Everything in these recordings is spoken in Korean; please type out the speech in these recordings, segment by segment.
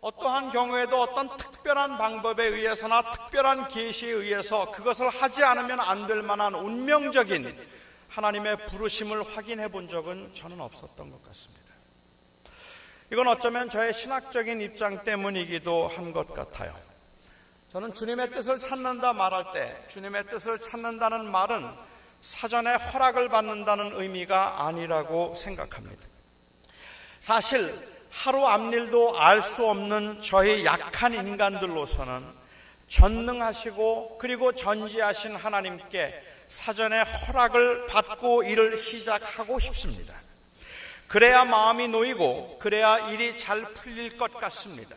어떠한 경우에도 어떤 특별한 방법에 의해서나 특별한 계시에 의해서 그것을 하지 않으면 안 될 만한 운명적인 하나님의 부르심을 확인해 본 적은 저는 없었던 것 같습니다. 이건 어쩌면 저의 신학적인 입장 때문이기도 한 것 같아요. 저는 주님의 뜻을 찾는다 말할 때 주님의 뜻을 찾는다는 말은 사전에 허락을 받는다는 의미가 아니라고 생각합니다. 사실 하루 앞일도 알 수 없는 저희 약한 인간들로서는 전능하시고 그리고 전지하신 하나님께 사전에 허락을 받고 일을 시작하고 싶습니다. 그래야 마음이 놓이고 그래야 일이 잘 풀릴 것 같습니다.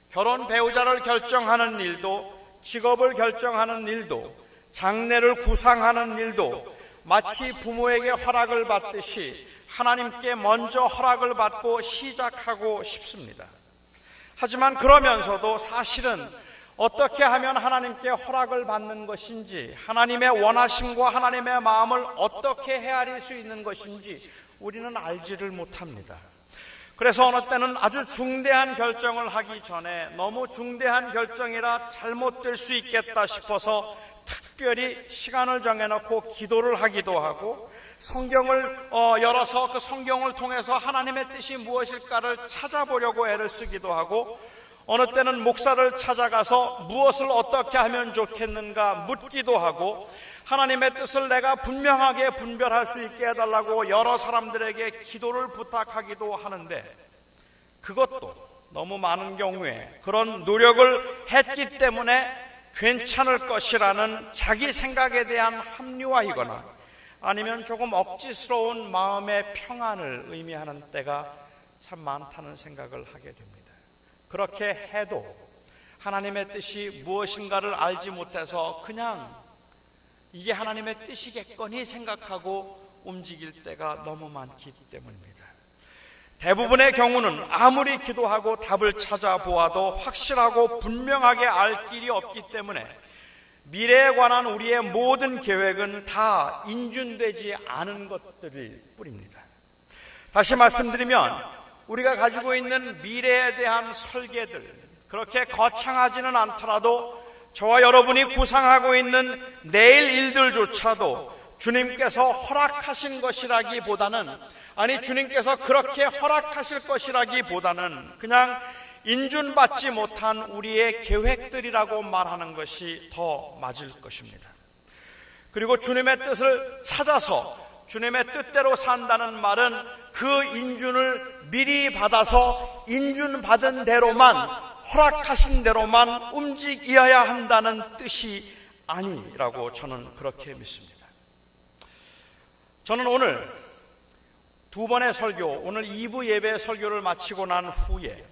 결혼 배우자를 결정하는 일도, 직업을 결정하는 일도, 장래를 구상하는 일도 마치 부모에게 허락을 받듯이 하나님께 먼저 허락을 받고 시작하고 싶습니다. 하지만 그러면서도 사실은 어떻게 하면 하나님께 허락을 받는 것인지, 하나님의 원하심과 하나님의 마음을 어떻게 헤아릴 수 있는 것인지 우리는 알지를 못합니다. 그래서 어느 때는 아주 중대한 결정을 하기 전에 너무 중대한 결정이라 잘못될 수 있겠다 싶어서 특별히 시간을 정해놓고 기도를 하기도 하고, 성경을 열어서 그 성경을 통해서 하나님의 뜻이 무엇일까를 찾아보려고 애를 쓰기도 하고, 어느 때는 목사를 찾아가서 무엇을 어떻게 하면 좋겠는가 묻기도 하고, 하나님의 뜻을 내가 분명하게 분별할 수 있게 해달라고 여러 사람들에게 기도를 부탁하기도 하는데, 그것도 너무 많은 경우에 그런 노력을 했기 때문에 괜찮을 것이라는 자기 생각에 대한 합리화이거나 아니면 조금 억지스러운 마음의 평안을 의미하는 때가 참 많다는 생각을 하게 됩니다. 그렇게 해도 하나님의 뜻이 무엇인가를 알지 못해서 그냥 이게 하나님의 뜻이겠거니 생각하고 움직일 때가 너무 많기 때문입니다. 대부분의 경우는 아무리 기도하고 답을 찾아보아도 확실하고 분명하게 알 길이 없기 때문에 미래에 관한 우리의 모든 계획은 다 인준되지 않은 것들일 뿐입니다. 다시 말씀드리면 우리가 가지고 있는 미래에 대한 설계들, 그렇게 거창하지는 않더라도 저와 여러분이 구상하고 있는 내일 일들조차도 주님께서 허락하신 것이라기보다는, 아니 주님께서 그렇게 허락하실 것이라기보다는 그냥 인준받지 못한 우리의 계획들이라고 말하는 것이 더 맞을 것입니다. 그리고 주님의 뜻을 찾아서 주님의 뜻대로 산다는 말은 그 인준을 미리 받아서 인준받은 대로만, 허락하신 대로만 움직여야 한다는 뜻이 아니라고 저는 그렇게 믿습니다. 저는 오늘 두 번의 설교, 오늘 2부 예배 설교를 마치고 난 후에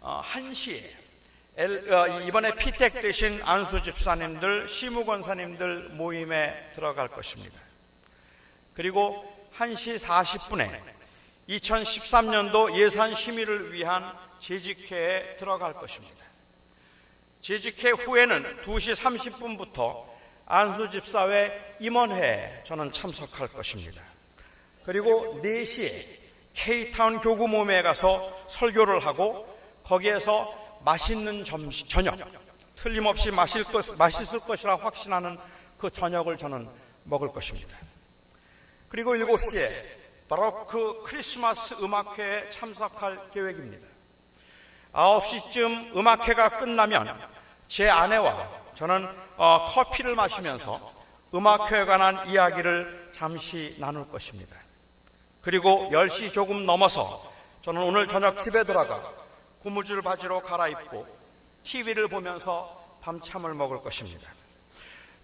1시에 이번에 피택 되신 안수 집사님들, 시무 권사님들 모임에 들어갈 것입니다. 그리고 1시 40분에 2013년도 예산 심의를 위한 재직회에 들어갈 것입니다. 재직회 후에는 2시 30분부터 안수 집사회 임원회에 저는 참석할 것입니다. 그리고 4시에 K타운 교구 모임에 가서 설교를 하고 거기에서 맛있는 저녁, 틀림없이 맛있을 것이라 확신하는 그 저녁을 저는 먹을 것입니다. 그리고 7시에 바로 그 크리스마스 음악회에 참석할 계획입니다. 9시쯤 음악회가 끝나면 제 아내와 저는 커피를 마시면서 음악회에 관한 이야기를 잠시 나눌 것입니다. 그리고 10시 조금 넘어서 저는 오늘 저녁 집에 들어가 고무줄 바지로 갈아입고 TV를 보면서 밤참을 먹을 것입니다.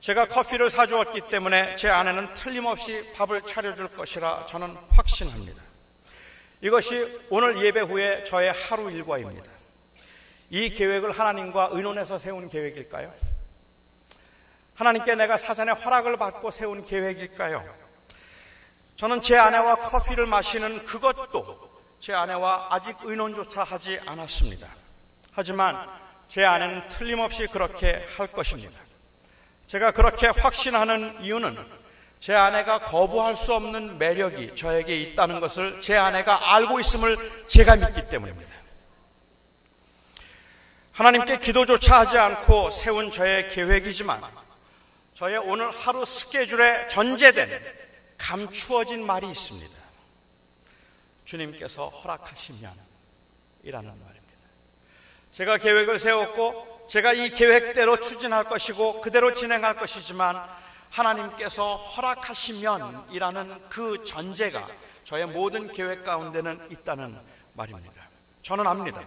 제가 커피를 사주었기 때문에 제 아내는 틀림없이 밥을 차려줄 것이라 저는 확신합니다. 이것이 오늘 예배 후에 저의 하루 일과입니다. 이 계획을 하나님과 의논해서 세운 계획일까요? 하나님께 내가 사전에 허락을 받고 세운 계획일까요? 저는 제 아내와 커피를 마시는 그것도 제 아내와 아직 의논조차 하지 않았습니다. 하지만 제 아내는 틀림없이 그렇게 할 것입니다. 제가 그렇게 확신하는 이유는 제 아내가 거부할 수 없는 매력이 저에게 있다는 것을 제 아내가 알고 있음을 제가 믿기 때문입니다. 하나님께 기도조차 하지 않고 세운 저의 계획이지만 저의 오늘 하루 스케줄에 전제된 감추어진 말이 있습니다. 주님께서 허락하시면 이라는 말입니다. 제가 계획을 세웠고 제가 이 계획대로 추진할 것이고 그대로 진행할 것이지만 하나님께서 허락하시면 이라는 그 전제가 저의 모든 계획 가운데는 있다는 말입니다. 저는 압니다.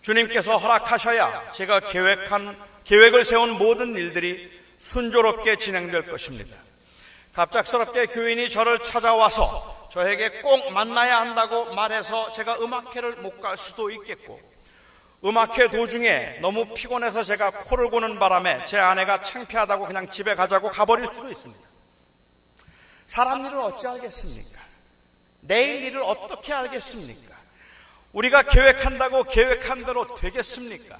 주님께서 허락하셔야 제가 계획을 세운 모든 일들이 순조롭게 진행될 것입니다. 갑작스럽게 교인이 저를 찾아와서 저에게 꼭 만나야 한다고 말해서 제가 음악회를 못 갈 수도 있겠고, 음악회 도중에 너무 피곤해서 제가 코를 고는 바람에 제 아내가 창피하다고 그냥 집에 가자고 가버릴 수도 있습니다. 사람 일을 어찌 알겠습니까? 내일 일을 어떻게 알겠습니까? 우리가 계획한다고 계획한 대로 되겠습니까?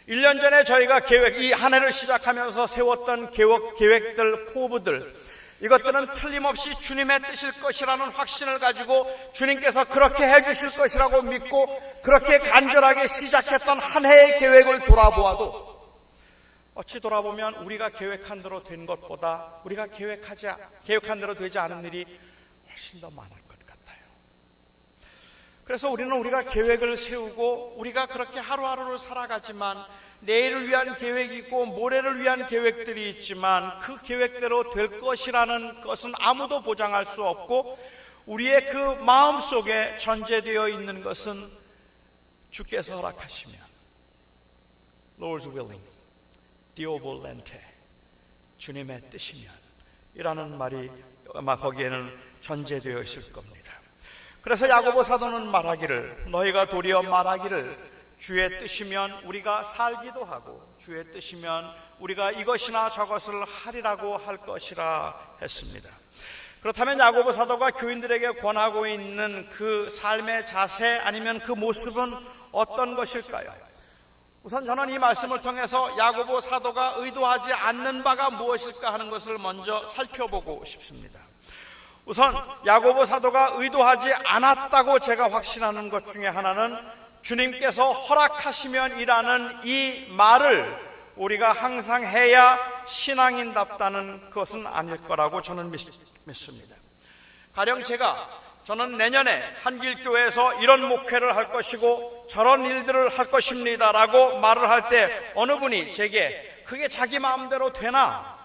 1년 전에 저희가 이 한 해를 시작하면서 세웠던 계획들, 포부들, 이것들은 틀림없이 주님의 뜻일 것이라는 확신을 가지고 주님께서 그렇게 해주실 것이라고 믿고 그렇게 간절하게 시작했던 한 해의 계획을 돌아보아도 어찌 돌아보면 우리가 계획한 대로 된 것보다 우리가 계획한 대로 되지 않은 일이 훨씬 더 많을 것 같아요. 그래서 우리가 계획을 세우고 우리가 그렇게 하루하루를 살아가지만 내일을 위한 계획이 있고 모레를 위한 계획들이 있지만 그 계획대로 될 것이라는 것은 아무도 보장할 수 없고 우리의 그 마음속에 전제되어 있는 것은 주께서 허락하시면 Lord's willing, Deo volente, 주님의 뜻이면 이라는 말이 아마 거기에는 전제되어 있을 겁니다. 그래서 야고보 사도는 말하기를, 너희가 도리어 말하기를 주의 뜻이면 우리가 살기도 하고 주의 뜻이면 우리가 이것이나 저것을 하리라고 할 것이라 했습니다. 그렇다면 야고보 사도가 교인들에게 권하고 있는 그 삶의 자세 아니면 그 모습은 어떤 것일까요? 우선 저는 이 말씀을 통해서 야고보 사도가 의도하지 않는 바가 무엇일까 하는 것을 먼저 살펴보고 싶습니다. 우선 야고보 사도가 의도하지 않았다고 제가 확신하는 것 중에 하나는 주님께서 허락하시면이라는 이 말을 우리가 항상 해야 신앙인답다는 것은 아닐 거라고 저는 믿습니다. 가령 저는 내년에 한길교회에서 이런 목회를 할 것이고 저런 일들을 할 것입니다라고 말을 할 때 어느 분이 제게 그게 자기 마음대로 되나?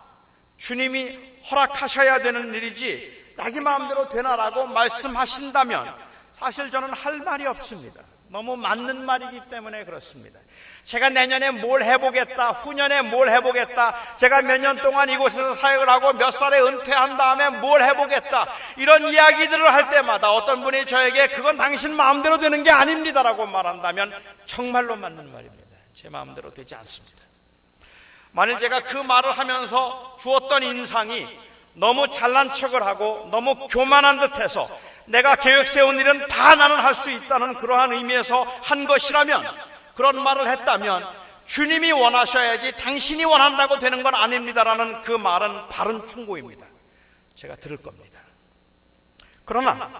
주님이 허락하셔야 되는 일이지 자기 마음대로 되나라고 말씀하신다면 사실 저는 할 말이 없습니다. 너무 맞는 말이기 때문에 그렇습니다. 제가 내년에 뭘 해보겠다, 후년에 뭘 해보겠다, 제가 몇 년 동안 이곳에서 사역을 하고 몇 살에 은퇴한 다음에 뭘 해보겠다, 이런 이야기들을 할 때마다 어떤 분이 저에게 그건 당신 마음대로 되는 게 아닙니다라고 말한다면 정말로 맞는 말입니다. 제 마음대로 되지 않습니다. 만일 제가 그 말을 하면서 주었던 인상이 너무 잘난 척을 하고 너무 교만한 듯해서 내가 계획 세운 일은 다 나는 할 수 있다는 그러한 의미에서 한 것이라면, 그런 말을 했다면 주님이 원하셔야지 당신이 원한다고 되는 건 아닙니다라는 그 말은 바른 충고입니다. 제가 들을 겁니다. 그러나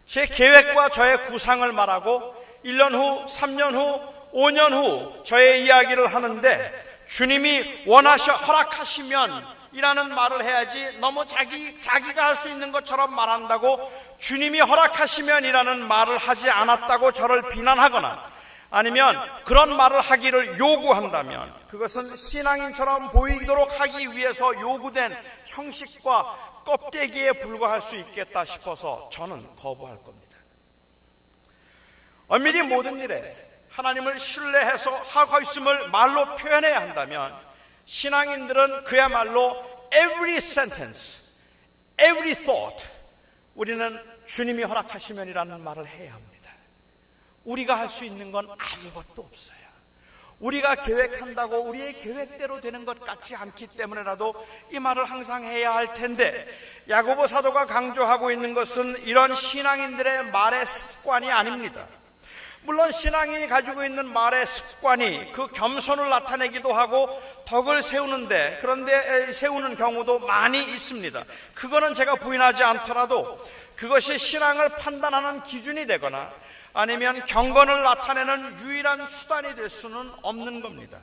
제 계획과 저의 구상을 말하고 1년 후, 3년 후, 5년 후 저의 이야기를 하는데 주님이 허락하시면 이라는 말을 해야지 너무 자기가 할 수 있는 것처럼 말한다고 주님이 허락하시면 이라는 말을 하지 않았다고 저를 비난하거나 아니면 그런 말을 하기를 요구한다면 그것은 신앙인처럼 보이도록 하기 위해서 요구된 형식과 껍데기에 불과할 수 있겠다 싶어서 저는 거부할 겁니다. 엄밀히 모든 일에 하나님을 신뢰해서 하고 있음을 말로 표현해야 한다면 신앙인들은 그야말로 every sentence, every thought 우리는 주님이 허락하시면이라는 말을 해야 합니다. 우리가 할 수 있는 건 아무것도 없어요. 우리가 계획한다고 우리의 계획대로 되는 것 같지 않기 때문에라도 이 말을 항상 해야 할 텐데 야고보 사도가 강조하고 있는 것은 이런 신앙인들의 말의 습관이 아닙니다. 물론 신앙인이 가지고 있는 말의 습관이 그 겸손을 나타내기도 하고 덕을 세우는데 그런데 세우는 경우도 많이 있습니다. 그거는 제가 부인하지 않더라도 그것이 신앙을 판단하는 기준이 되거나 아니면 경건을 나타내는 유일한 수단이 될 수는 없는 겁니다.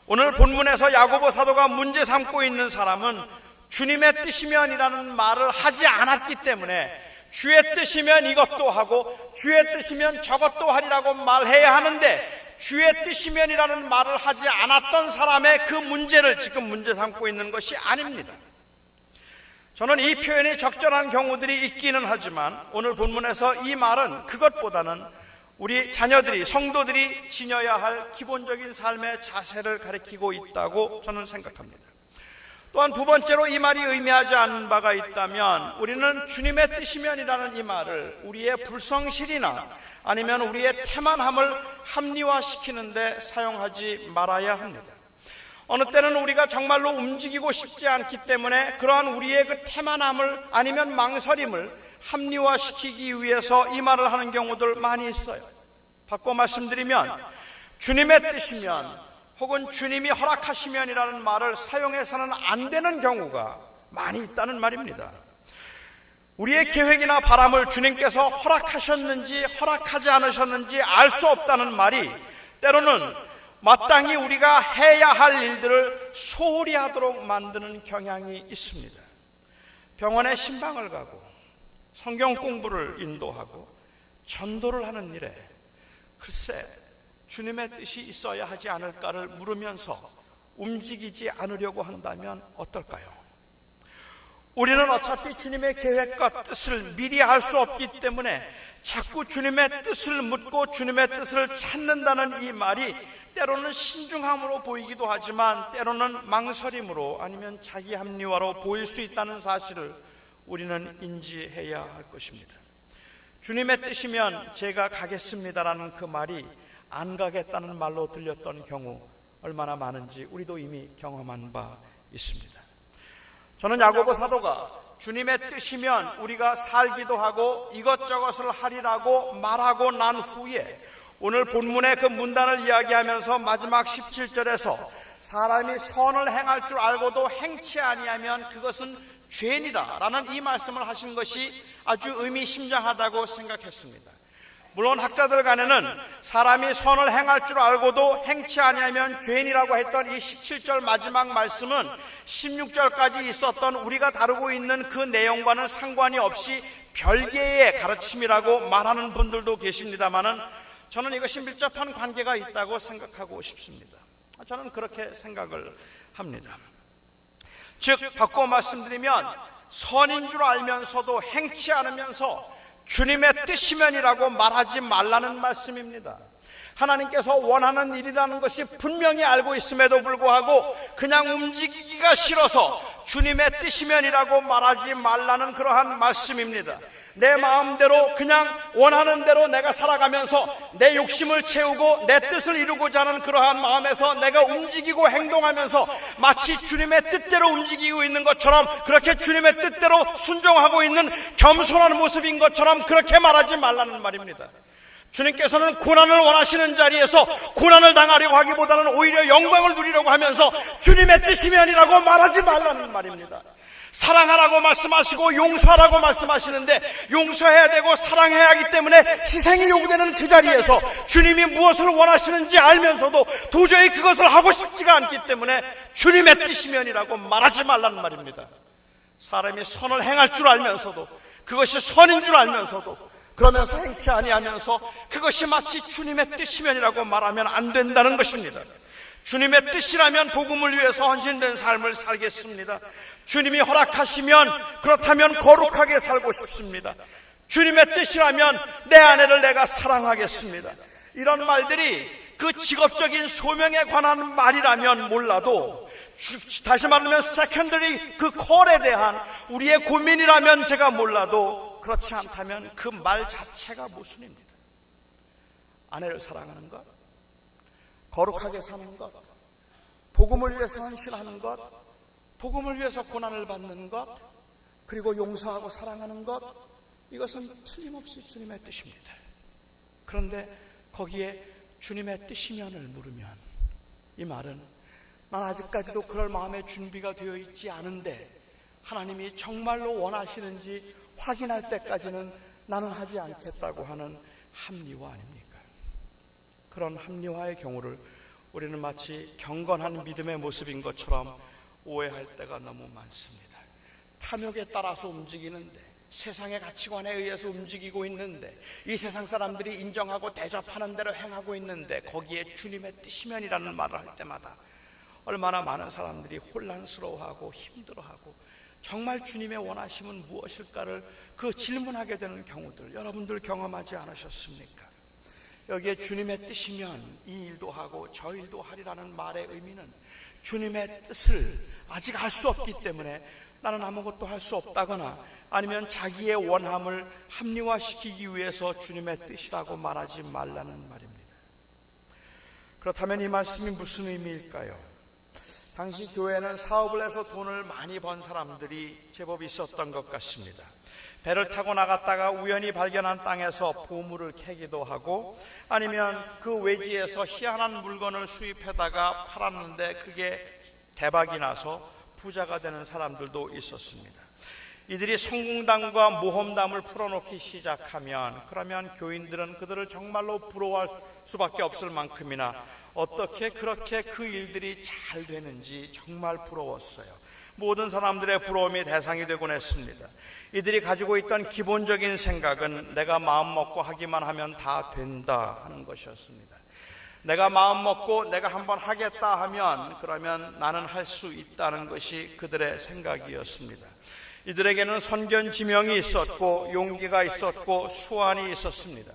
오늘 본문에서 야고보 사도가 문제 삼고 있는 사람은 주님의 뜻이면이라는 말을 하지 않았기 때문에 주의 뜻이면 이것도 하고 주의 뜻이면 저것도 하리라고 말해야 하는데 주의 뜻이면이라는 말을 하지 않았던 사람의 그 문제를 지금 문제 삼고 있는 것이 아닙니다. 저는 이 표현이 적절한 경우들이 있기는 하지만 오늘 본문에서 이 말은 그것보다는 우리 자녀들이, 성도들이 지녀야 할 기본적인 삶의 자세를 가리키고 있다고 저는 생각합니다. 또한 두 번째로 이 말이 의미하지 않는 바가 있다면 우리는 주님의 뜻이면이라는 이 말을 우리의 불성실이나 아니면 우리의 태만함을 합리화시키는 데 사용하지 말아야 합니다. 어느 때는 우리가 정말로 움직이고 싶지 않기 때문에 그러한 우리의 그 태만함을 아니면 망설임을 합리화시키기 위해서 이 말을 하는 경우들 많이 있어요. 바꿔 말씀드리면 주님의 뜻이면 혹은 주님이 허락하시면이라는 말을 사용해서는 안 되는 경우가 많이 있다는 말입니다. 우리의 계획이나 바람을 주님께서 허락하셨는지 허락하지 않으셨는지 알 수 없다는 말이 때로는 마땅히 우리가 해야 할 일들을 소홀히 하도록 만드는 경향이 있습니다. 병원에 신방을 가고 성경 공부를 인도하고 전도를 하는 일에 글쎄 주님의 뜻이 있어야 하지 않을까를 물으면서 움직이지 않으려고 한다면 어떨까요? 우리는 어차피 주님의 계획과 뜻을 미리 알 수 없기 때문에 자꾸 주님의 뜻을 묻고 주님의 뜻을 찾는다는 이 말이 때로는 신중함으로 보이기도 하지만 때로는 망설임으로 아니면 자기 합리화로 보일 수 있다는 사실을 우리는 인지해야 할 것입니다. 주님의 뜻이면 제가 가겠습니다라는 그 말이 안 가겠다는 말로 들렸던 경우 얼마나 많은지 우리도 이미 경험한 바 있습니다. 저는 야고보 사도가 주님의 뜻이면 우리가 살기도 하고 이것저것을 하리라고 말하고 난 후에 오늘 본문의 그 문단을 이야기하면서 마지막 17절에서 사람이 선을 행할 줄 알고도 행치 아니하면 그것은 죄니라 라는 이 말씀을 하신 것이 아주 의미심장하다고 생각했습니다. 물론 학자들 간에는 사람이 선을 행할 줄 알고도 행치 아니하면 죄인이라고 했던 이 17절 마지막 말씀은 16절까지 있었던 우리가 다루고 있는 그 내용과는 상관이 없이 별개의 가르침이라고 말하는 분들도 계십니다만은 저는 이것이 밀접한 관계가 있다고 생각하고 싶습니다. 저는 그렇게 생각을 합니다. 즉 바꿔 말씀드리면 선인 줄 알면서도 행치 않으면서 주님의 뜻이면이라고 말하지 말라는 말씀입니다. 하나님께서 원하는 일이라는 것이 분명히 알고 있음에도 불구하고 그냥 움직이기가 싫어서 주님의 뜻이면이라고 말하지 말라는 그러한 말씀입니다. 내 마음대로 그냥 원하는 대로 내가 살아가면서 내 욕심을 채우고 내 뜻을 이루고자 하는 그러한 마음에서 내가 움직이고 행동하면서 마치 주님의 뜻대로 움직이고 있는 것처럼 그렇게 주님의 뜻대로 순종하고 있는 겸손한 모습인 것처럼 그렇게 말하지 말라는 말입니다. 주님께서는 고난을 원하시는 자리에서 고난을 당하려고 하기보다는 오히려 영광을 누리려고 하면서 주님의 뜻이면이라고 말하지 말라는 말입니다. 사랑하라고 말씀하시고 용서하라고 말씀하시는데 용서해야 되고 사랑해야 하기 때문에 희생이 요구되는 그 자리에서 주님이 무엇을 원하시는지 알면서도 도저히 그것을 하고 싶지가 않기 때문에 주님의 뜻이면이라고 말하지 말라는 말입니다. 사람이 선을 행할 줄 알면서도 그것이 선인 줄 알면서도 그러면서 행치 아니하면서 그것이 마치 주님의 뜻이면이라고 말하면 안 된다는 것입니다. 주님의 뜻이라면 복음을 위해서 헌신된 삶을 살겠습니다. 주님이 허락하시면 그렇다면 거룩하게 살고 싶습니다. 주님의 뜻이라면 내 아내를 내가 사랑하겠습니다. 이런 말들이 그 직업적인 소명에 관한 말이라면 몰라도 다시 말하면 세컨더리 그 콜에 대한 우리의 고민이라면 제가 몰라도 그렇지 않다면 그 말 자체가 모순입니다. 아내를 사랑하는 것, 거룩하게 사는 것, 복음을 위해서 헌신하는 것, 복음을 위해서 고난을 받는 것, 그리고 용서하고 사랑하는 것, 이것은 틀림없이 주님의 뜻입니다. 그런데 거기에 주님의 뜻이면을 물으면 이 말은 난 아직까지도 그럴 마음의 준비가 되어 있지 않은데 하나님이 정말로 원하시는지 확인할 때까지는 나는 하지 않겠다고 하는 합리화 아닙니까? 그런 합리화의 경우를 우리는 마치 경건한 믿음의 모습인 것처럼 오해할 때가 너무 많습니다. 탐욕에 따라서 움직이는데, 세상의 가치관에 의해서 움직이고 있는데, 이 세상 사람들이 인정하고 대접하는 대로 행하고 있는데, 거기에 주님의 뜻이면이라는 말을 할 때마다 얼마나 많은 사람들이 혼란스러워하고 힘들어하고 정말 주님의 원하심은 무엇일까를 그 질문하게 되는 경우들 여러분들 경험하지 않으셨습니까? 여기에 주님의 뜻이면 이 일도 하고 저 일도 하리라는 말의 의미는 주님의 뜻을 아직 알 수 없기 때문에 나는 아무것도 할 수 없다거나 아니면 자기의 원함을 합리화시키기 위해서 주님의 뜻이라고 말하지 말라는 말입니다. 그렇다면 이 말씀이 무슨 의미일까요? 당시 교회는 사업을 해서 돈을 많이 번 사람들이 제법 있었던 것 같습니다. 배를 타고 나갔다가 우연히 발견한 땅에서 보물을 캐기도 하고 아니면 그 외지에서 희한한 물건을 수입해다가 팔았는데 그게 대박이 나서 부자가 되는 사람들도 있었습니다. 이들이 성공담과 모험담을 풀어놓기 시작하면 그러면 교인들은 그들을 정말로 부러워할 수밖에 없을 만큼이나 어떻게 그렇게 그 일들이 잘 되는지 정말 부러웠어요. 모든 사람들의 부러움이 대상이 되곤 했습니다. 이들이 가지고 있던 기본적인 생각은 내가 마음 먹고 하기만 하면 다 된다 하는 것이었습니다. 내가 마음 먹고 내가 한번 하겠다 하면 그러면 나는 할 수 있다는 것이 그들의 생각이었습니다. 이들에게는 선견지명이 있었고 용기가 있었고 수완이 있었습니다.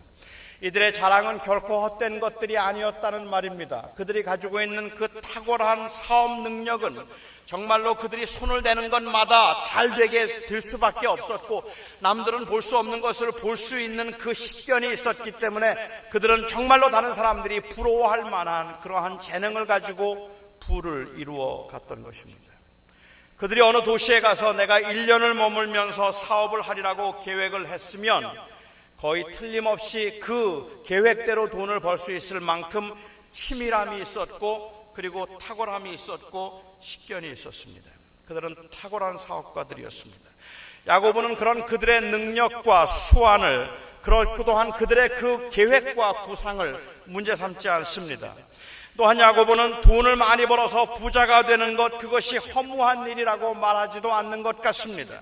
이들의 자랑은 결코 헛된 것들이 아니었다는 말입니다. 그들이 가지고 있는 그 탁월한 사업 능력은 정말로 그들이 손을 대는 것마다 잘 되게 될 수밖에 없었고 남들은 볼 수 없는 것을 볼 수 있는 그 식견이 있었기 때문에 그들은 정말로 다른 사람들이 부러워할 만한 그러한 재능을 가지고 부를 이루어 갔던 것입니다. 그들이 어느 도시에 가서 내가 1년을 머물면서 사업을 하리라고 계획을 했으면 거의 틀림없이 그 계획대로 돈을 벌 수 있을 만큼 치밀함이 있었고 그리고 탁월함이 있었고 식견이 있었습니다. 그들은 탁월한 사업가들이었습니다. 야고보는 그런 그들의 능력과 수완을 그렇고도한 그들의 그 계획과 구상을 문제 삼지 않습니다. 또한 야고보는 돈을 많이 벌어서 부자가 되는 것 그것이 허무한 일이라고 말하지도 않는 것 같습니다.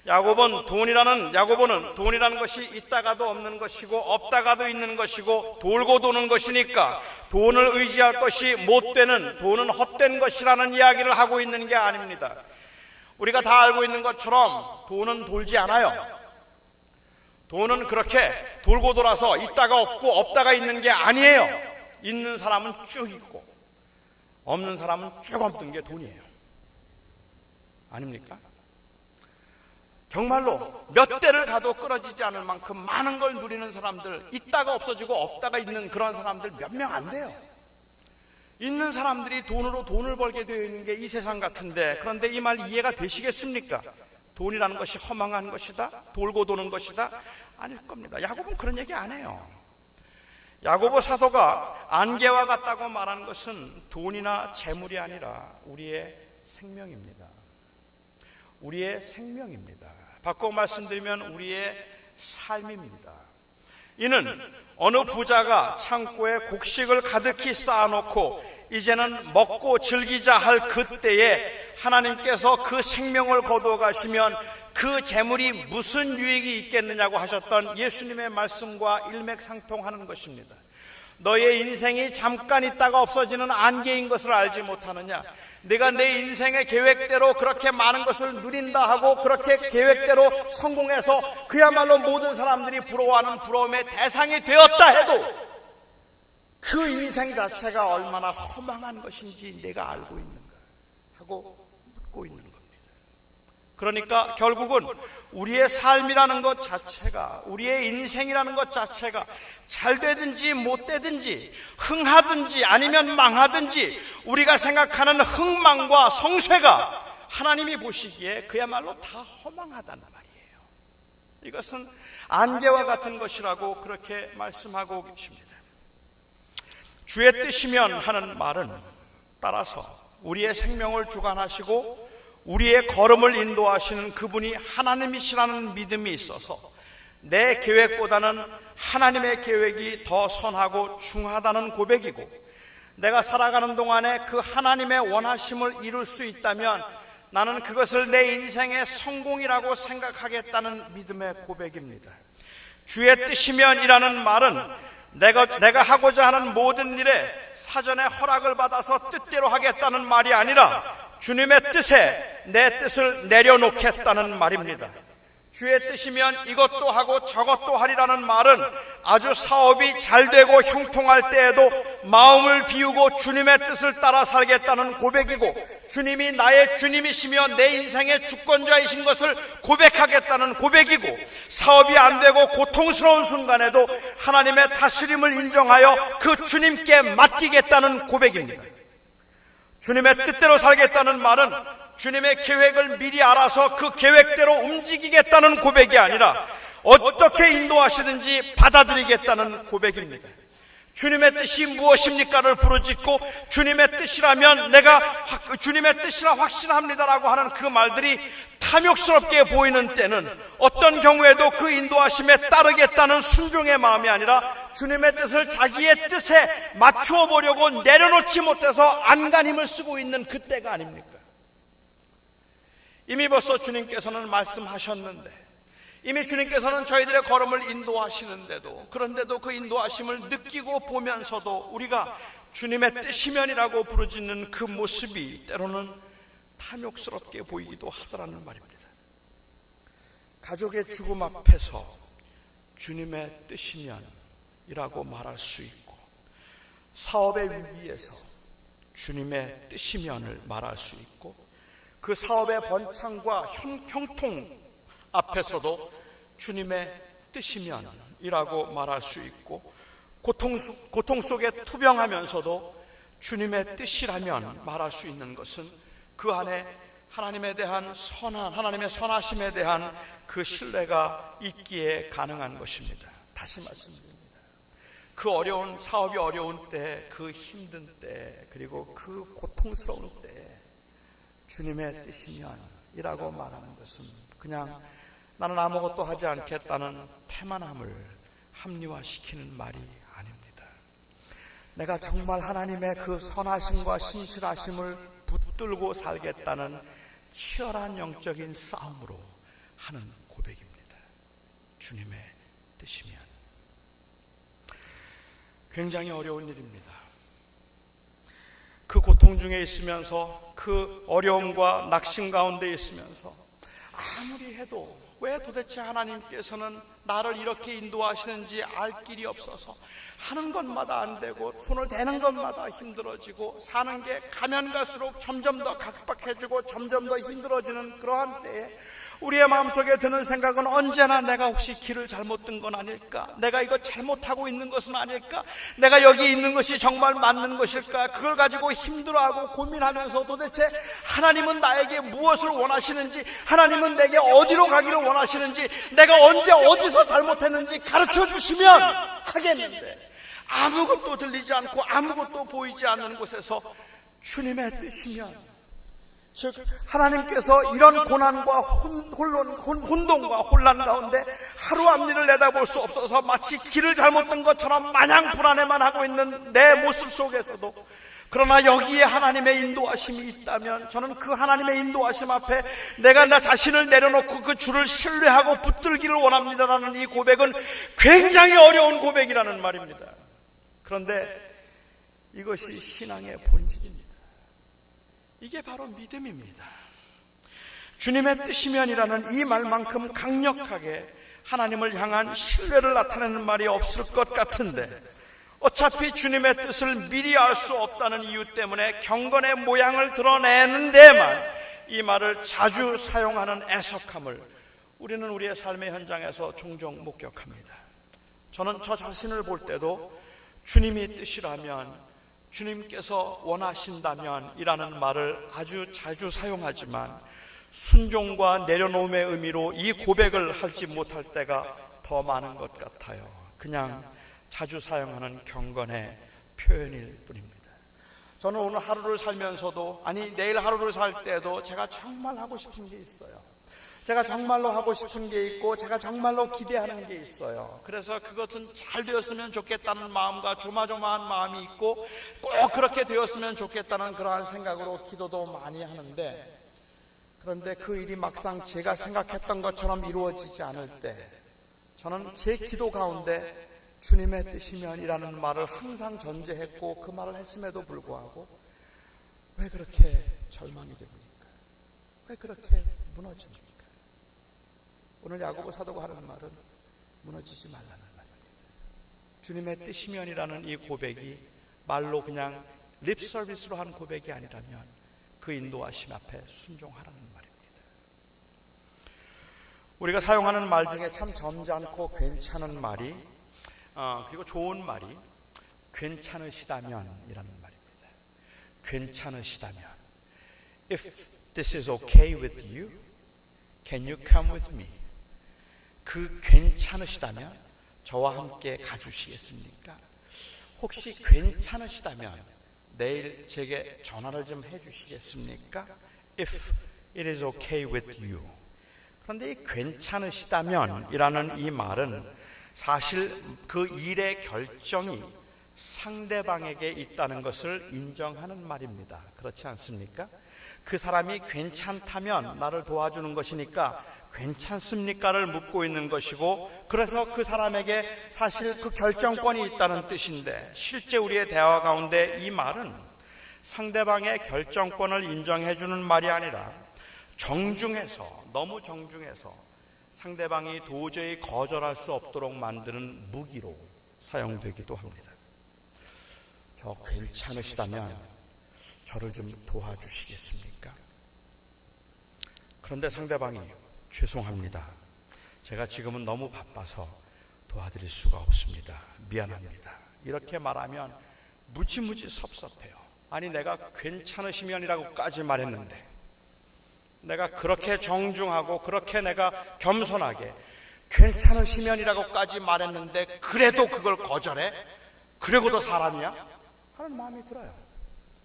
야고보는 돈이라는 것이 있다가도 없는 것이고 없다가도 있는 것이고 돌고 도는 것이니까 돈을 의지할 것이 못되는 돈은 헛된 것이라는 이야기를 하고 있는 게 아닙니다. 우리가 다 알고 있는 것처럼 돈은 돌지 않아요. 돈은 그렇게 돌고 돌아서 있다가 없고 없다가 있는 게 아니에요. 있는 사람은 쭉 있고 없는 사람은 쭉 없는 게 돈이에요. 아닙니까? 정말로 몇 대를 가도 끊어지지 않을 만큼 많은 걸 누리는 사람들, 있다가 없어지고 없다가 있는 그런 사람들 몇 명 안 돼요. 있는 사람들이 돈으로 돈을 벌게 되어 있는 게 이 세상 같은데 그런데 이 말 이해가 되시겠습니까? 돈이라는 것이 허망한 것이다? 돌고 도는 것이다? 아닐 겁니다. 야고보는 그런 얘기 안 해요. 야고보 사도가 안개와 같다고 말하는 것은 돈이나 재물이 아니라 우리의 생명입니다. 우리의 생명입니다. 바꿔 말씀드리면 우리의 삶입니다. 이는 어느 부자가 창고에 곡식을 가득히 쌓아놓고 이제는 먹고 즐기자 할 그때에 하나님께서 그 생명을 거두어 가시면 그 재물이 무슨 유익이 있겠느냐고 하셨던 예수님의 말씀과 일맥상통하는 것입니다. 너의 인생이 잠깐 있다가 없어지는 안개인 것을 알지 못하느냐? 내가 내 인생의 계획대로 그렇게 많은 것을 누린다 하고 그렇게 계획대로 성공해서 그야말로 모든 사람들이 부러워하는 부러움의 대상이 되었다 해도 그 인생 자체가 얼마나 허망한 것인지 내가 알고 있는가 하고 묻고 있는 겁니다. 그러니까 결국은 우리의 삶이라는 것 자체가, 우리의 인생이라는 것 자체가 잘 되든지 못 되든지 흥하든지 아니면 망하든지 우리가 생각하는 흥망과 성쇠가 하나님이 보시기에 그야말로 다 허망하다는 말이에요. 이것은 안개와 같은 것이라고 그렇게 말씀하고 계십니다. 주의 뜻이면 하는 말은 따라서 우리의 생명을 주관하시고 우리의 걸음을 인도하시는 그분이 하나님이시라는 믿음이 있어서 내 계획보다는 하나님의 계획이 더 선하고 중하다는 고백이고, 내가 살아가는 동안에 그 하나님의 원하심을 이룰 수 있다면 나는 그것을 내 인생의 성공이라고 생각하겠다는 믿음의 고백입니다. 주의 뜻이면 이라는 말은 내가 하고자 하는 모든 일에 사전에 허락을 받아서 뜻대로 하겠다는 말이 아니라 주님의 뜻에 내 뜻을 내려놓겠다는 말입니다. 주의 뜻이면 이것도 하고 저것도 하리라는 말은 아주 사업이 잘 되고 형통할 때에도 마음을 비우고 주님의 뜻을 따라 살겠다는 고백이고, 주님이 나의 주님이시며 내 인생의 주권자이신 것을 고백하겠다는 고백이고, 사업이 안 되고 고통스러운 순간에도 하나님의 다스림을 인정하여 그 주님께 맡기겠다는 고백입니다. 주님의 뜻대로 살겠다는 말은 주님의 계획을 미리 알아서 그 계획대로 움직이겠다는 고백이 아니라 어떻게 인도하시든지 받아들이겠다는 고백입니다. 주님의 뜻이 무엇입니까를 부르짖고 주님의 뜻이라면 내가 주님의 뜻이라 확신합니다라고 하는 그 말들이 탐욕스럽게 보이는 때는 어떤 경우에도 그 인도하심에 따르겠다는 순종의 마음이 아니라 주님의 뜻을 자기의 뜻에 맞추어 보려고 내려놓지 못해서 안간힘을 쓰고 있는 그때가 아닙니까? 이미 벌써 주님께서는 말씀하셨는데, 이미 주님께서는 저희들의 걸음을 인도하시는데도, 그런데도 그 인도하심을 느끼고 보면서도 우리가 주님의 뜻이면이라고 부르짖는 그 모습이 때로는 탐욕스럽게 보이기도 하더라는 말입니다. 가족의 죽음 앞에서 주님의 뜻이면이라고 말할 수 있고, 사업의 위기에서 주님의 뜻이면을 말할 수 있고, 그 사업의 번창과 형통 앞에서도 주님의 뜻이면이라고 말할 수 있고, 고통 속에 투병하면서도 주님의 뜻이라면 말할 수 있는 것은 그 안에 하나님에 대한 하나님의 선하심에 대한 그 신뢰가 있기에 가능한 것입니다. 다시 말씀드립니다. 그 어려운 사업이 어려운 때, 그 힘든 때, 그리고 그 고통스러운 때 주님의 뜻이면이라고 말하는 것은 그냥 나는 아무것도 하지 않겠다는 태만함을 합리화시키는 말이 아닙니다. 내가 정말 하나님의 그 선하심과 신실하심을 붙들고 살겠다는 치열한 영적인 싸움으로 하는 고백입니다. 주님의 뜻이면. 굉장히 어려운 일입니다. 그 고통 중에 있으면서, 그 어려움과 낙심 가운데 있으면서 아무리 해도 왜 도대체 하나님께서는 나를 이렇게 인도하시는지 알 길이 없어서 하는 것마다 안 되고 손을 대는 것마다 힘들어지고 사는 게 가면 갈수록 점점 더 각박해지고 점점 더 힘들어지는 그러한 때에 우리의 마음속에 드는 생각은 언제나 내가 혹시 길을 잘못 든 건 아닐까? 내가 이거 잘못하고 있는 것은 아닐까? 내가 여기 있는 것이 정말 맞는 것일까? 그걸 가지고 힘들어하고 고민하면서 도대체 하나님은 나에게 무엇을 원하시는지, 하나님은 내게 어디로 가기를 원하시는지, 내가 언제 어디서 잘못했는지 가르쳐 주시면 하겠는데, 아무것도 들리지 않고 아무것도 보이지 않는 곳에서 주님의 뜻이면, 즉 하나님께서 이런 고난과 혼동과 혼란 가운데 하루 앞일을 내다볼 수 없어서 마치 길을 잘못 든 것처럼 마냥 불안해만 하고 있는 내 모습 속에서도, 그러나 여기에 하나님의 인도하심이 있다면 저는 그 하나님의 인도하심 앞에 내가 나 자신을 내려놓고 그 주를 신뢰하고 붙들기를 원합니다라는 이 고백은 굉장히 어려운 고백이라는 말입니다. 그런데 이것이 신앙의 본질입니다. 이게 바로 믿음입니다. 주님의 뜻이면이라는 이 말만큼 강력하게 하나님을 향한 신뢰를 나타내는 말이 없을 것 같은데, 어차피 주님의 뜻을 미리 알 수 없다는 이유 때문에 경건의 모양을 드러내는 데만 이 말을 자주 사용하는 애석함을 우리는 우리의 삶의 현장에서 종종 목격합니다. 저는 저 자신을 볼 때도 주님이 뜻이라면, 주님께서 원하신다면 이라는 말을 아주 자주 사용하지만 순종과 내려놓음의 의미로 이 고백을 하지 못할 때가 더 많은 것 같아요. 그냥 자주 사용하는 경건의 표현일 뿐입니다. 저는 오늘 하루를 살면서도, 아니 내일 하루를 살 때도 제가 정말 하고 싶은 게 있어요. 제가 정말로 하고 싶은 게 있고 제가 정말로 기대하는 게 있어요. 그래서 그것은 잘 되었으면 좋겠다는 마음과 조마조마한 마음이 있고 꼭 그렇게 되었으면 좋겠다는 그러한 생각으로 기도도 많이 하는데, 그런데 그 일이 막상 제가 생각했던 것처럼 이루어지지 않을 때 저는 제 기도 가운데 주님의 뜻이면이라는 말을 항상 전제했고, 그 말을 했음에도 불구하고 왜 그렇게 절망이 됩니까? 왜 그렇게 무너집니까? 오늘 야고보 사도가 하는 말은 무너지지 말라는 말입니다. 주님의 뜻이면이라는 이 고백이 말로 그냥 립 서비스로 한 고백이 아니라면 그 인도하심 앞에 순종하라는 말입니다. 우리가 사용하는 말 중에 참 점잖고 괜찮은 말이 그리고 좋은 말이 괜찮으시다면 이라는 말입니다. 괜찮으시다면, If this is okay with you, can you come with me? 그 괜찮으시다면 저와 함께 가주시겠습니까? 혹시 괜찮으시다면 내일 제게 전화를 좀 해주시겠습니까? If it is okay with you. 그런데 이 괜찮으시다면 이라는 이 말은 사실 그 일의 결정이 상대방에게 있다는 것을 인정하는 말입니다. 그렇지 않습니까? 그 사람이 괜찮다면 나를 도와주는 것이니까 괜찮습니까를 묻고 있는 것이고, 그래서 그 사람에게 사실 그 결정권이 있다는 뜻인데, 실제 우리의 대화 가운데 이 말은 상대방의 결정권을 인정해 주는 말이 아니라 정중해서, 너무 정중해서 상대방이 도저히 거절할 수 없도록 만드는 무기로 사용되기도 합니다. 저 괜찮으시다면 저를 좀 도와주시겠습니까? 그런데 상대방이 죄송합니다, 제가 지금은 너무 바빠서 도와드릴 수가 없습니다, 미안합니다, 이렇게 말하면 무지무지 섭섭해요. 아니, 내가 괜찮으시면이라고까지 말했는데, 내가 그렇게 정중하고 그렇게 내가 겸손하게 괜찮으시면이라고까지 말했는데 그래도 그걸 거절해? 그러고도 사람이야? 하는 마음이 들어요.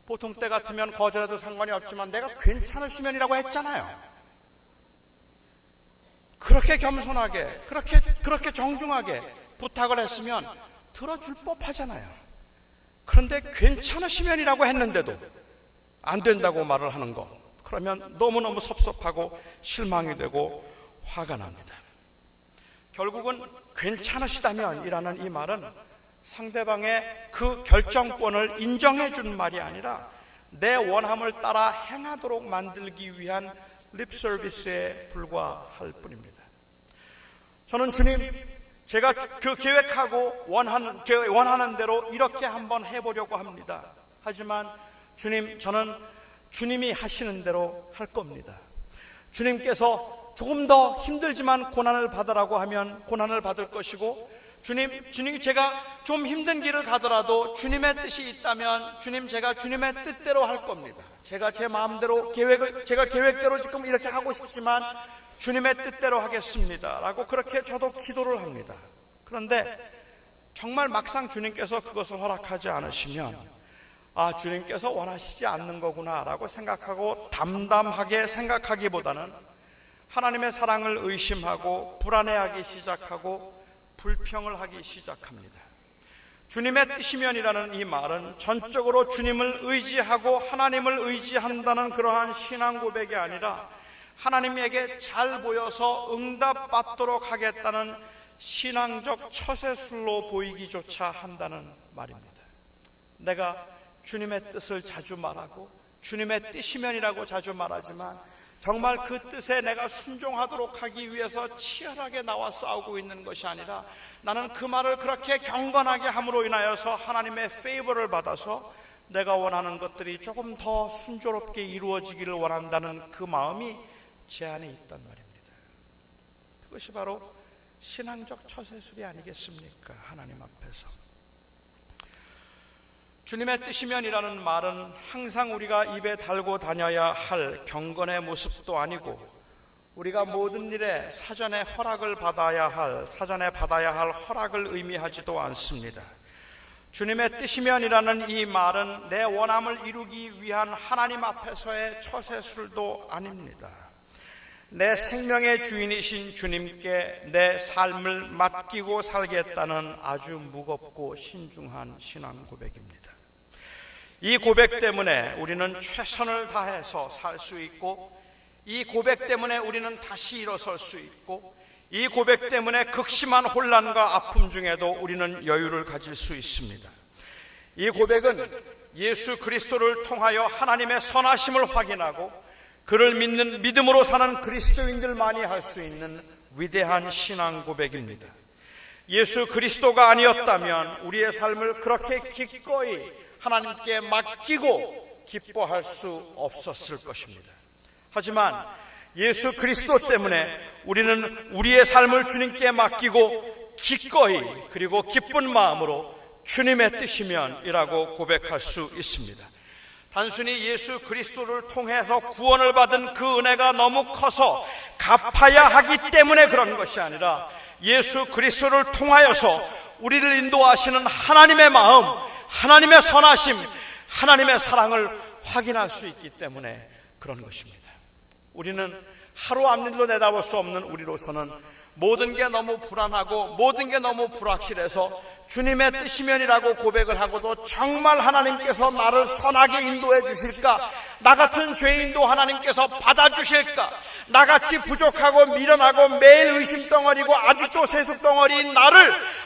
보통 때 같으면 거절해도 상관이 없지만 내가 괜찮으시면이라고 했잖아요. 그렇게 겸손하게, 그렇게 정중하게 부탁을 했으면 들어줄 법하잖아요. 그런데 괜찮으시면이라고 했는데도 안 된다고 말을 하는 거, 그러면 너무너무 섭섭하고 실망이 되고 화가 납니다. 결국은 괜찮으시다면 이라는 이 말은 상대방의 그 결정권을 인정해 주는 말이 아니라 내 원함을 따라 행하도록 만들기 위한 립서비스에 불과할 뿐입니다. 저는 주님, 제가 그 계획하고 원하는 대로 이렇게 한번 해보려고 합니다. 하지만 주님, 저는 주님이 하시는 대로 할 겁니다. 주님께서 조금 더 힘들지만 고난을 받으라고 하면 고난을 받을 것이고, 주님, 제가 좀 힘든 길을 가더라도 주님의 뜻이 있다면 제가 주님의 뜻대로 할 겁니다. 제가 제 마음대로 제가 계획대로 지금 이렇게 하고 싶지만 주님의 뜻대로 하겠습니다 라고 그렇게 저도 기도를 합니다. 그런데 정말 막상 주님께서 그것을 허락하지 않으시면 주님께서 원하시지 않는 거구나 라고 생각하고 담담하게 생각하기보다는 하나님의 사랑을 의심하고 불안해하기 시작하고 불평을 하기 시작합니다. 주님의 뜻이면이라는 이 말은 전적으로 주님을 의지하고 하나님을 의지한다는 그러한 신앙 고백이 아니라 하나님에게 잘 보여서 응답받도록 하겠다는 신앙적 처세술로 보이기조차 한다는 말입니다. 내가 주님의 뜻을 자주 말하고 주님의 뜻이면이라고 자주 말하지만 정말 그 뜻에 내가 순종하도록 하기 위해서 치열하게 나와 싸우고 있는 것이 아니라 나는 그 말을 그렇게 경건하게 함으로 인하여서 하나님의 페이버를 받아서 내가 원하는 것들이 조금 더 순조롭게 이루어지기를 원한다는 그 마음이 제 안에 있단 말입니다. 그것이 바로 신앙적 처세술이 아니겠습니까? 하나님 앞에서 주님의 뜻이면이라는 말은 항상 우리가 입에 달고 다녀야 할 경건의 모습도 아니고 우리가 모든 일에 사전에 받아야 할 허락을 의미하지도 않습니다. 주님의 뜻이면이라는 이 말은 내 원함을 이루기 위한 하나님 앞에서의 처세술도 아닙니다. 내 생명의 주인이신 주님께 내 삶을 맡기고 살겠다는 아주 무겁고 신중한 신앙 고백입니다. 이 고백 때문에 우리는 최선을 다해서 살 수 있고, 이 고백 때문에 우리는 다시 일어설 수 있고, 이 고백 때문에 극심한 혼란과 아픔 중에도 우리는 여유를 가질 수 있습니다. 이 고백은 예수 그리스도를 통하여 하나님의 선하심을 확인하고 그를 믿는 믿음으로 사는 그리스도인들만이 할 수 있는 위대한 신앙 고백입니다. 예수 그리스도가 아니었다면 우리의 삶을 그렇게 기꺼이 하나님께 맡기고 기뻐할 수 없었을 것입니다. 하지만 예수 그리스도 때문에 우리는 우리의 삶을 주님께 맡기고 기꺼이 그리고 기쁜 마음으로 주님의 뜻이면이라고 고백할 수 있습니다. 단순히 예수 그리스도를 통해서 구원을 받은 그 은혜가 너무 커서 갚아야 하기 때문에 그런 것이 아니라 예수 그리스도를 통하여서 우리를 인도하시는 하나님의 마음, 하나님의 선하심, 하나님의 사랑을 확인할 수 있기 때문에 그런 것입니다. 우리는 하루 앞일로 내다볼 수 없는 우리로서는 모든 게 너무 불안하고 모든 게 너무 불확실해서 주님의 뜻이면이라고 고백을 하고도 정말 하나님께서 나를 선하게 인도해 주실까? 나 같은 죄인도 하나님께서 받아주실까? 나같이 부족하고 미련하고 매일 의심덩어리고 아직도 세습덩어리인 나를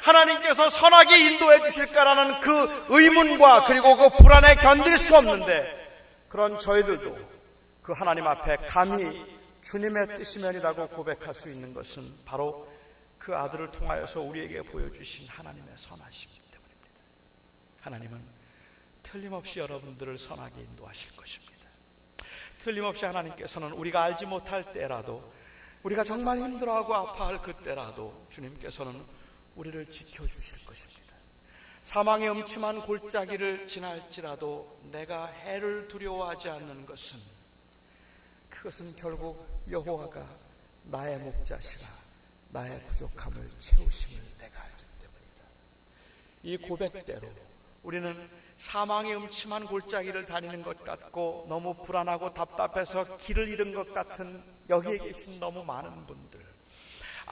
하나님께서 선하게 인도해 주실까라는 그 의문과 그리고 그 불안에 견딜 수 없는데, 그런 저희들도 그 하나님 앞에 감히 주님의 뜻이면이라고 고백할 수 있는 것은 바로 그 아들을 통하여서 우리에게 보여주신 하나님의 선하심 때문입니다. 하나님은 틀림없이 여러분들을 선하게 인도하실 것입니다. 틀림없이 하나님께서는 우리가 알지 못할 때라도, 우리가 정말 힘들어하고 아파할 그때라도 주님께서는 우리를 지켜주실 것입니다. 사망의 음침한 골짜기를 지날지라도 내가 해를 두려워하지 않는 것은, 그것은 결국 여호와가 나의 목자시라 나의 부족함을 채우심을 내가 알기 때문이다. 이 고백대로 우리는 사망의 음침한 골짜기를 다니는 것 같고 너무 불안하고 답답해서 길을 잃은 것 같은 여기에 계신 너무 많은 분들,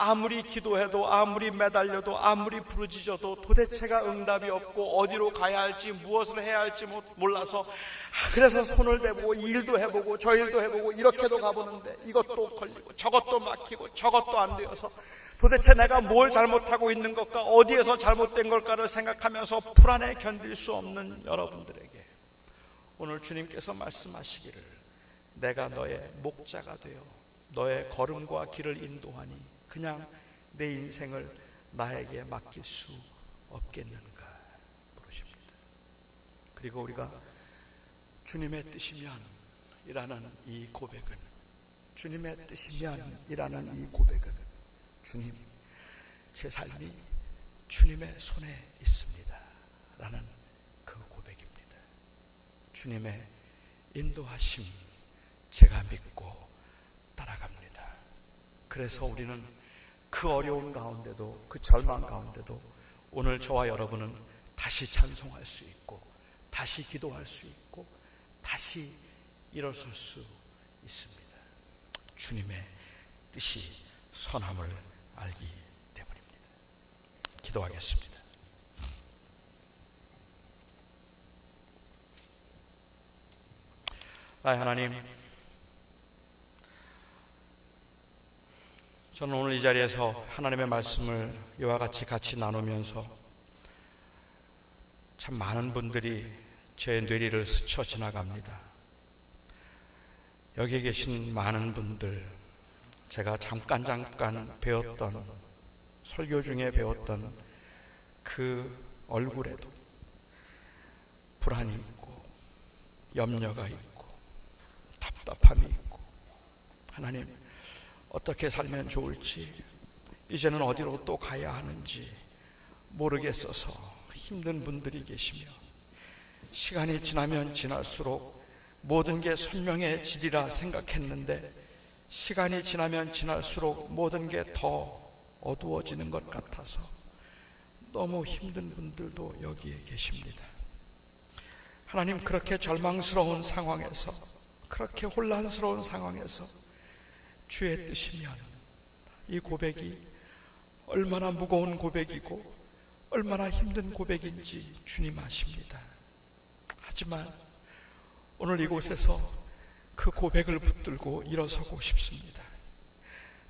아무리 기도해도 아무리 매달려도 아무리 부르짖어도 도대체가 응답이 없고 어디로 가야 할지 무엇을 해야 할지 몰라서 그래서 손을 대보고 이 일도 해보고 저 일도 해보고 이렇게도 가보는데 이것도 걸리고 저것도 막히고 저것도 안 되어서 도대체 내가 뭘 잘못하고 있는 것과 어디에서 잘못된 걸까를 생각하면서 불안에 견딜 수 없는 여러분들에게 오늘 주님께서 말씀하시기를, 내가 너의 목자가 되어 너의 걸음과 길을 인도하니 그냥 내 인생을 나에게 맡길 수 없겠는가 부르십니다. 그리고 우리가 주님의 뜻이면 이라는 이 고백은, 주님의 뜻이면 이라는 이 고백은, 주님, 제 삶이 주님의 손에 있습니다 라는 그 고백입니다. 주님의 인도하심 제가 믿고 따라갑니다. 그래서 우리는 그 어려운 가운데도, 그 절망 가운데도 오늘 저와 여러분은 다시 찬송할 수 있고 다시 기도할 수 있고 다시 일어설 수 있습니다. 주님의 뜻이 선함을 알기 때문입니다. 기도하겠습니다. 하나님, 저는 오늘 이 자리에서 하나님의 말씀을 이와 같이 나누면서 참 많은 분들이 제 뇌리를 스쳐 지나갑니다. 여기 계신 많은 분들, 제가 잠깐 배웠던, 설교 중에 배웠던 그 얼굴에도 불안이 있고 염려가 있고 답답함이 있고, 하나님 어떻게 살면 좋을지, 이제는 어디로 또 가야 하는지 모르겠어서 힘든 분들이 계시며, 시간이 지나면 지날수록 모든 게 선명해지리라 생각했는데 시간이 지나면 지날수록 모든 게 더 어두워지는 것 같아서 너무 힘든 분들도 여기에 계십니다. 하나님, 그렇게 절망스러운 상황에서, 그렇게 혼란스러운 상황에서 주의 뜻이면 이 고백이 얼마나 무거운 고백이고 얼마나 힘든 고백인지 주님 아십니다. 하지만 오늘 이곳에서 그 고백을 붙들고 일어서고 싶습니다.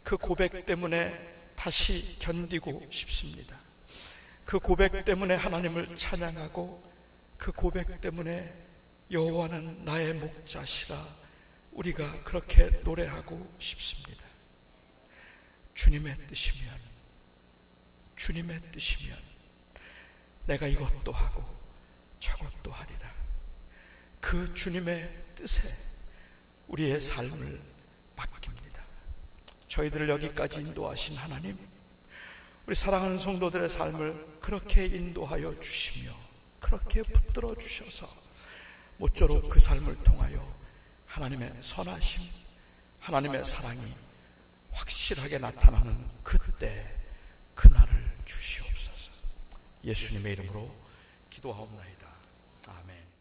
그 고백 때문에 다시 견디고 싶습니다. 그 고백 때문에 하나님을 찬양하고 그 고백 때문에 여호와는 나의 목자시라 우리가 그렇게 노래하고 싶습니다. 주님의 뜻이면 내가 이것도 하고 저것도 하리라. 그 주님의 뜻에 우리의 삶을 맡깁니다. 저희들을 여기까지 인도하신 하나님, 우리 사랑하는 성도들의 삶을 그렇게 인도하여 주시며 그렇게 붙들어 주셔서 모쪼록 그 삶을 통하여 하나님의 선하심, 하나님의 사랑이 확실하게 나타나는 그때 그날을 주시옵소서. 예수님의 이름으로 기도하옵나이다. 아멘.